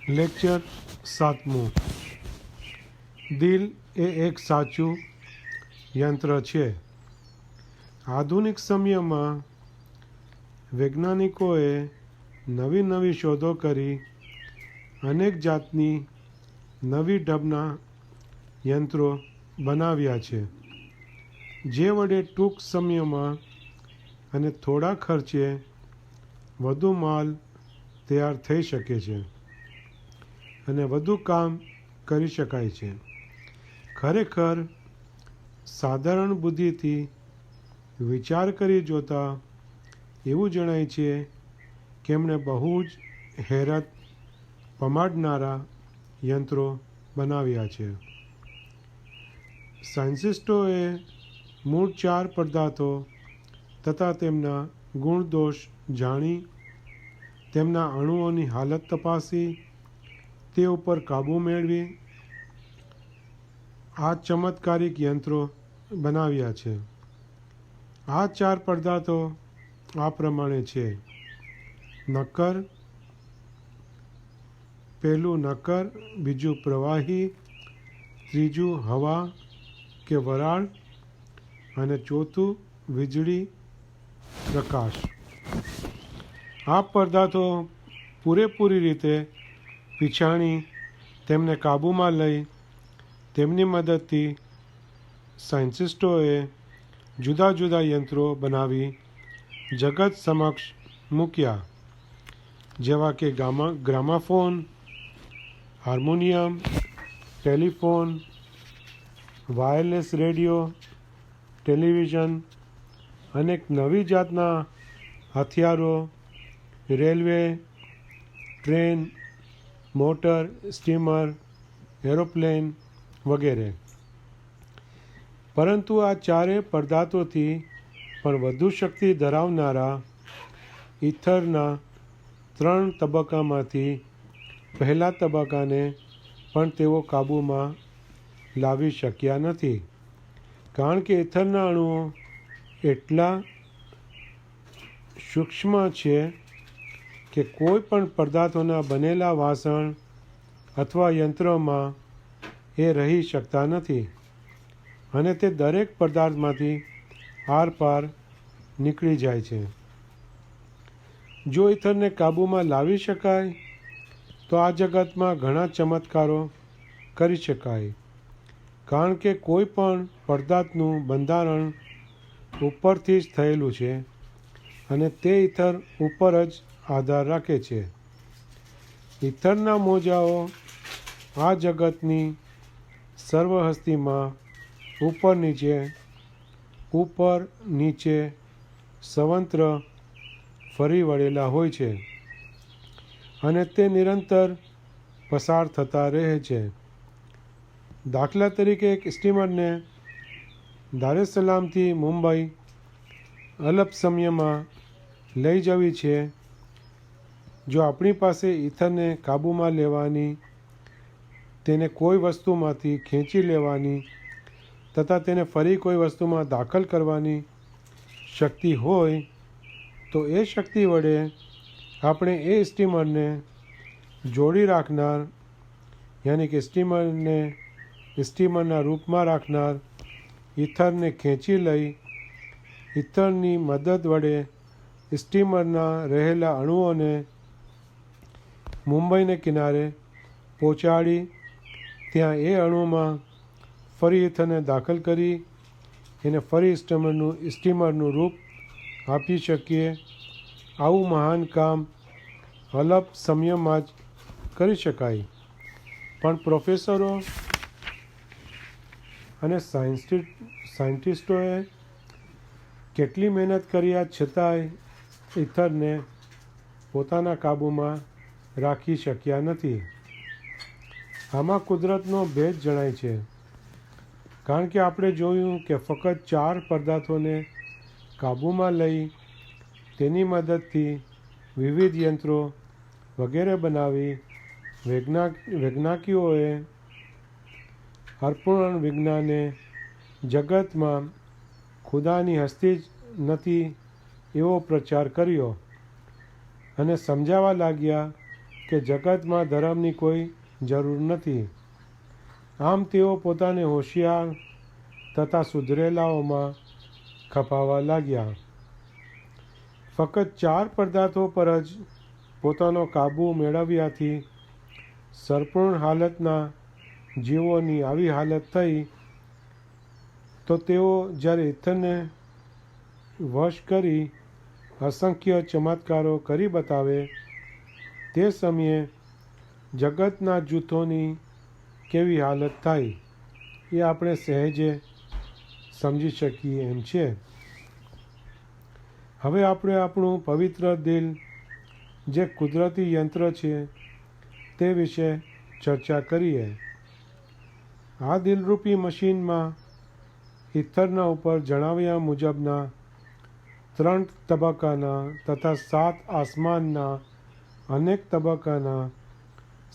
Lecture 7મું. દિલ એ એક સાચું યંત્ર છે. આધુનિક સમયમાં વૈજ્ઞાનિકોએ નવી નવી શોધો કરી અનેક જાતની નવી ઢબના યંત્રો બનાવ્યા છે, જે વડે ટૂંક સમયમાં અને થોડા ખર્ચે વધુ માલ તૈયાર થઈ શકે છે અને વધુ કામ કરી શકાય છે. ખરેખર સાધારણ બુદ્ધિથી વિચાર કરી જોતા એવું જણાય છે કે એમણે બહુ જ હેરત પમાડનારા યંત્રો બનાવ્યા છે. સાયન્ટિસ્ટોએ મૂળ 4 પદાર્થો તથા તેમના ગુણદોષ જાણી તેમના અણુઓની હાલત તપાસી તે ઉપર કાબૂ મેળવી આ ચમત્કારિક યંત્રો બનાવ્યા છે. આ 4 પદાર્થો આ પ્રમાણે છે. નક્કર, પહેલું નક્કર, બીજું પ્રવાહી, ત્રીજું હવા કે વરાળ અને ચોથું વીજળી પ્રકાશ. આ પદાર્થો પૂરેપૂરી રીતે પીછાણી તેમને કાબૂમાં લઈ તેમની મદદથી સાયન્ટિસ્ટોએ જુદા જુદા યંત્રો બનાવી જગત સમક્ષ મૂક્યા, જેવા કે gramophone, harmonium, telephone, wireless radio, television, અનેક નવી જાતના હથિયારો, railway, train, motor, steamer, aeroplane વગેરે. પરંતુ આ 4 પદાર્થોથી પણ વધુ શક્તિ ધરાવનારા ઇથરના 3 તબક્કામાંથી પહેલા તબક્કાને પણ તેઓ કાબૂમાં લાવી શક્યા નથી, કારણ કે ઇથરના અણુઓ એટલા સૂક્ષ્મ છે કે કોઈ પણ પદાર્થોના બનેલા વાસણ અથવા યંત્રોમાં એ રહી શકતા નથી અને તે દરેક પદાર્થમાંથી આરપાર નીકળી જાય છે. જો ઇથરને કાબૂમાં લાવી શકાય તો આ જગતમાં ઘણા ચમત્કારો કરી શકાય, કારણ કે કોઈ પણ પદાર્થનું બંધારણ ઉપરથી જ થયેલું છે અને તે ઇથર ઉપર જ આધાર રાખે છે. ઇથરના મોજાઓ આ જગતની સર્વહસ્તીમાં ઉપર નીચે સર્વત્ર ફરી વળેલા હોય છે અને તે નિરંતર પસાર થતા રહે છે. દાખલા તરીકે એક સ્ટીમરને દારેસલામથી મુંબઈ અલ્પ સમયમાં લઈ જવી છે. જો આપણી પાસે ઇથરને કાબૂમાં લેવાની, તેને કોઈ વસ્તુમાંથી ખેંચી લેવાની તથા તેને ફરી કોઈ વસ્તુમાં દાખલ કરવાની શક્તિ હોય તો એ શક્તિ વડે આપણે એ સ્ટીમરને જોડી રાખનાર, યાની કે સ્ટીમરના રૂપમાં રાખનાર ઇથરને ખેંચી લઈ ઇથરની મદદ વડે સ્ટીમરના રહેલા અણુઓને મુંબઈને કિનારે પહોંચાડી ત્યાં એ અણુમાં ફરી ઇથરને દાખલ કરી એને ફરી સ્ટીમરનું રૂપ આપી શકીએ. આવું મહાન કામ અલ્પ સમયમાં જ કરી શકાય. પણ પ્રોફેસરો અને સાયન્ટિસ્ટોએ કેટલી મહેનત કર્યા છતાંય ઇથરને પોતાના કાબૂમાં રાખી શક્યા નથી. આમાં કુદરતનો ભેદ જણાય છે, કારણ કે આપણે જોયું કે ફક્ત 4 પદાર્થોને કાબૂમાં લઈ તેની મદદથી વિવિધ યંત્રો વગેરે બનાવી વૈજ્ઞાનિકોએ અર્પણ વિજ્ઞાને જગતમાં ખુદાની હસ્તી જ નથી એવો પ્રચાર કર્યો અને સમજાવવા લાગ્યા કે જગતમાં ધર્મની કોઈ જરૂર નથી. આમ તેઓ પોતાને હોશિયાર તથા સુધરેલાઓમાં ખપાવવા લાગ્યા. ફક્ત 4 પદાર્થો પર જ પોતાનો કાબૂ મેળવ્યાથી સંપૂર્ણ હાલતના જીવોની આવી હાલત થઈ, તો તેઓ જ્યારે ઇથરને વશ કરી અસંખ્ય ચમત્કારો કરી બતાવે, તે સમયે જગતના જૂથોની કેવી હાલત થાય એ આપણે સહેજે સમજી શકીએ એમ છે. હવે આપણે આપણું પવિત્ર દિલ, જે કુદરતી યંત્ર છે, તે વિશે ચર્ચા કરીએ. આ દિલરૂપી મશીનમાં ઇથરના ઉપર જણાવ્યા મુજબના 3 તબક્કાના તથા 7 આસમાનના અનેક તબક્કાના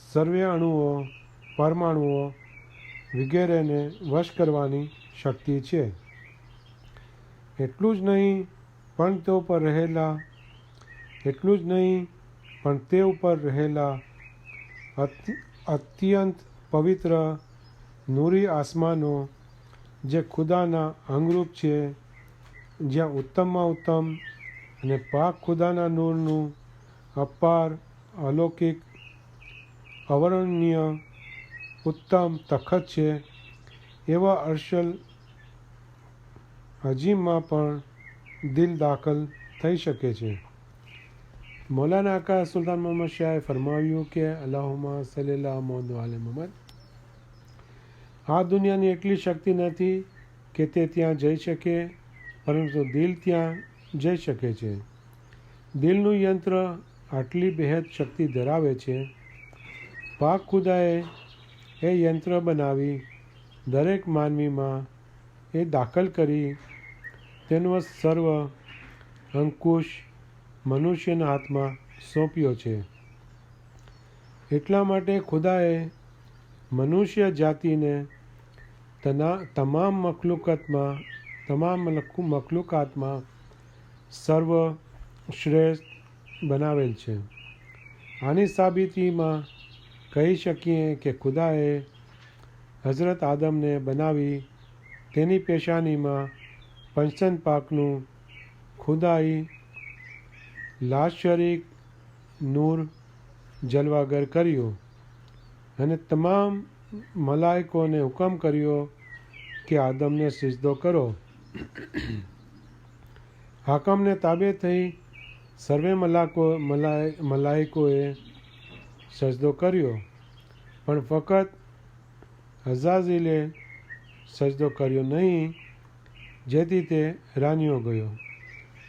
સર્વે અણુઓ, પરમાણુઓ વગેરેને વશ કરવાની શક્તિ છે. એટલું જ નહીં પણ તે ઉપર રહેલા અત્યંત પવિત્ર નૂરી આસમાનો, જે ખુદાના અંગરૂપ છે, જ્યાં ઉત્તમમાં ઉત્તમ અને પાક ખુદાના નૂરનું અપાર, અલૌકિક, અવર્ણનીય, ઉત્તમ તખત છે, એવા અર્શલ અજીમમાં પણ દિલ દાખલ થઈ શકે છે. મૌલાના આકા સુલતાન મોહમ્મદ શાહે ફરમાવ્યું કે અલ્લાહુમ્મા સલ્લી અલા મુહમ્મદ વ આલે મુહમ્મદ. આ દુનિયાની એટલી શક્તિ નથી કે તે ત્યાં જઈ શકે, પરંતુ દિલ ત્યાં જઈ શકે છે. દિલનું યંત્ર આટલી બેહદ શક્તિ ધરાવે છે. પાક ખુદાએ એ યંત્ર બનાવી દરેક માનવીમાં એ દાખલ કરી તેનો સર્વ અંકુશ મનુષ્યના હાથમાં સોંપ્યો છે. એટલા માટે ખુદાએ મનુષ્ય જાતિને તમામ મખલુકાતમાં સર્વશ્રેષ્ઠ બનાવેલ છે. આની સાબિતીમાં કહી શકીએ કે ખુદાએ હઝરત આદમને બનાવી તેની પેશાનીમાં પંચન પાકનું ખુદાઈ લાશરીક નૂર જલવાગર કર્યું અને તમામ મલાઈકોને હુકમ કર્યો કે આદમને સિજદો કરો. હાકમને તાબે થઈ સર્વે મલાઈકોએ સજદો કર્યો, પણ ફક્ત અઝાઝીલે સજદો કર્યો નહીં, જેથી તે રાન્યો ગયો.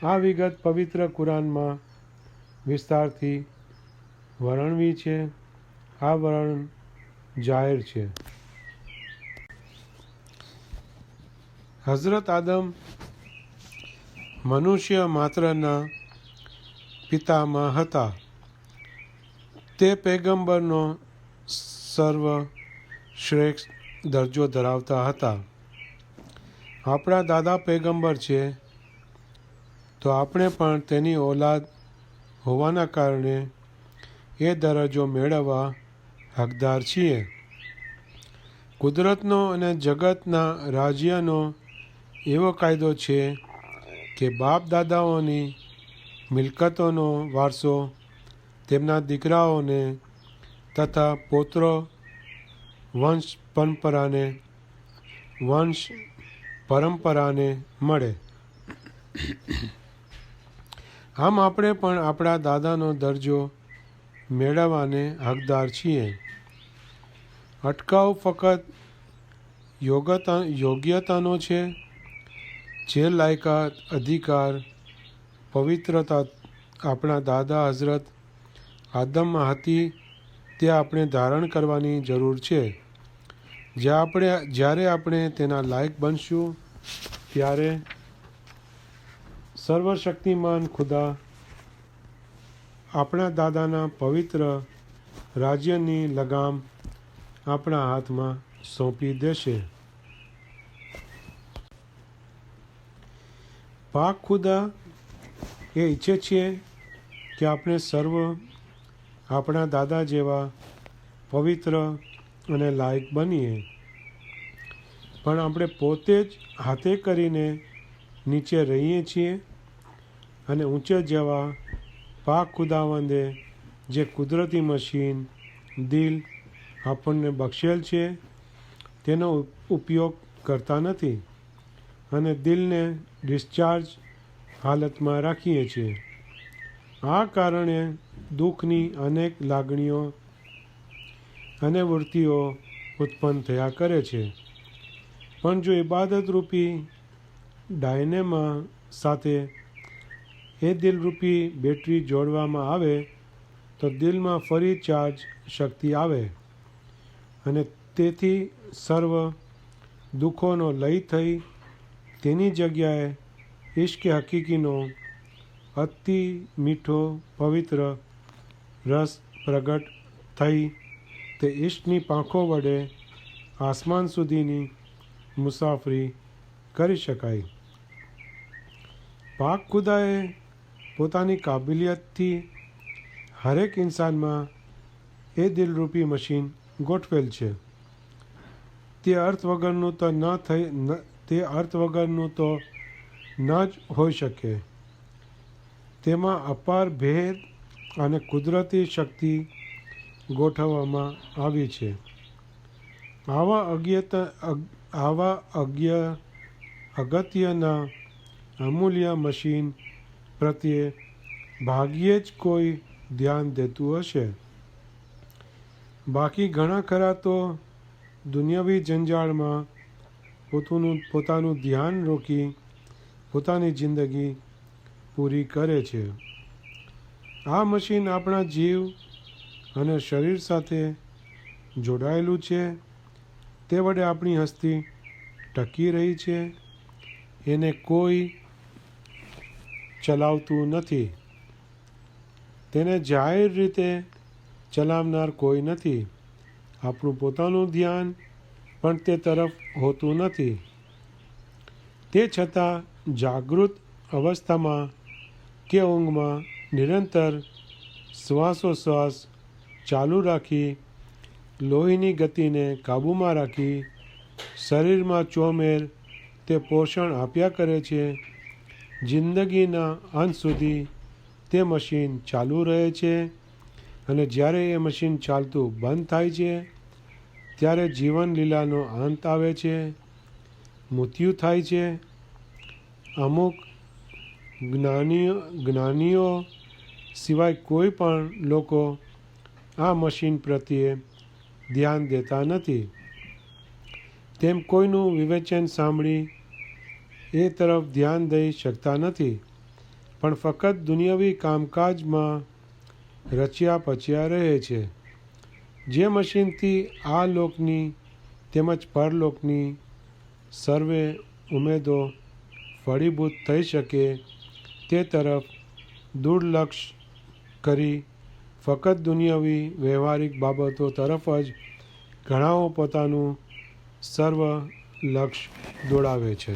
આ વિગત પવિત્ર કુરાનમાં વિસ્તારથી વર્ણવી છે. આ વર્ણન જાહેર છે. હઝરત આદમ મનુષ્ય માત્રના પિતામાં હતા. તે પૈગંબરનો સર્વશ્રેષ્ઠ દરજ્જો ધરાવતા હતા. આપણા દાદા પૈગંબર છે, તો આપણે પણ તેની ઓલાદ હોવાના કારણે એ દરજ્જો મેળવવા હકદાર છીએ. કુદરતનો અને જગતના રાજ્યનો એવો કાયદો છે કે બાપ દાદાઓની મિલકતોનો વારસો તેમના દીકરાઓને તથા પૌત્રો વંશ પરંપરાને મળે. આમ આપણે પણ આપણા દાદાનો દરજ્જો મેળવવાને હકદાર છીએ. અટકાવ ફક્ત યોગ્યતાનો છે. જે લાયકાત, અધિકાર, પવિત્રતા આપણા દાદા હઝરત આદમમાં હતી, તે આપણે ધારણ કરવાની જરૂર છે. જ્યારે આપણે તેના લાયક બનશું, ત્યારે સર્વશક્તિમાન ખુદા આપણા દાદાના પવિત્ર રાજ્યની લગામ આપણા હાથમાં સોંપી દેશે. પાક ખુદા એ ઈચ્છે છે કે આપણે સર્વ આપણા દાદા જેવા પવિત્ર અને લાયક બનીએ. પણ આપણે પોતે જ હાથે કરીને નીચે રહીએ છીએ અને ઊંચે જવા પાક ખુદાવંદે જે કુદરતી મશીન દિલ આપણને બક્ષેલ છે તેનો ઉપયોગ કરતા નથી અને દિલને ડિસ્ચાર્જ હાલતમાં રાખીએ છીએ. આ કારણે દુઃખની અનેક લાગણીઓ અને વૃત્તિઓ ઉત્પન્ન થયા કરે છે. પણ જો ઇબાદતરૂપી ડાયનેમા સાથે એ દિલરૂપી બેટરી જોડવામાં આવે તો દિલમાં ફરી ચાર્જ શક્તિ આવે અને તેથી સર્વ દુઃખોનો લય થઈ તેની જગ્યાએ ઇશ્ક હકીકીનો અતિ મીઠો પવિત્ર રસ પ્રગટ થઈ તે ઇશ્કની પાંખો વડે આસમાન સુધીની મુસાફરી કરી શકાય. પાક ખુદાએ પોતાની કાબિલિયતથી હરેક ઇન્સાનમાં એ દિલરૂપી મશીન ગોઠવેલ છે. તે અર્થ વગરનું તો ન જ હોઈ શકે. તેમાં અપાર ભેદ અને કુદરતી શક્તિ ગોઠવવામાં આવી છે. આવા અગત્યના અમૂલ્ય મશીન પ્રત્યે ભાગ્યે જ કોઈ ધ્યાન દેતું હશે. બાકી ઘણા ખરા તો દુનિયાવી જંજાળમાં પોતાનું ધ્યાન રોકી પોતાની જિંદગી પૂરી કરે છે. આ મશીન આપણા જીવ અને શરીર સાથે જોડાયેલું છે. તે વડે આપણી હસ્તી ટકી રહી છે. એને કોઈ ચલાવતું નથી. તેને જાહેર રીતે ચલાવનાર કોઈ નથી. આપણું પોતાનું ધ્યાન પણ તે તરફ હોતું નથી. તે છતાં જાગૃત અવસ્થામાં કે ઊંઘમાં નિરંતર શ્વાસોશ્વાસ ચાલુ રાખી લોહીની ગતિને કાબૂમાં રાખી શરીરમાં ચોમેર તે પોષણ આપ્યા કરે છે. જિંદગીના અંત સુધી તે મશીન ચાલુ રહે છે અને જ્યારે એ મશીન ચાલતું બંધ થાય છે ત્યારે જીવન લીલાનો અંત આવે છે, મૃત્યુ થાય છે. અમુક જ્ઞાનીઓ સિવાય કોઈ પણ લોકો આ મશીન પ્રત્યે ધ્યાન દેતા નથી. તેમ કોઈનું વિવેચન સાંભળી એ તરફ ધ્યાન દઈ શકતા નથી, પણ ફક્ત દુનિયાવી કામકાજમાં રચ્યા પચ્યા રહે છે. જે મશીનથી આ લોકની તેમજ પરલોકની સર્વે ઉમેદો ફળીભૂત થઈ શકે તે તરફ દુર્લક્ષ કરી ફક્ત દુનિયાવી વ્યવહારિક બાબતો તરફ જ ઘણાઓ પોતાનું સર્વ લક્ષ દોડાવે છે.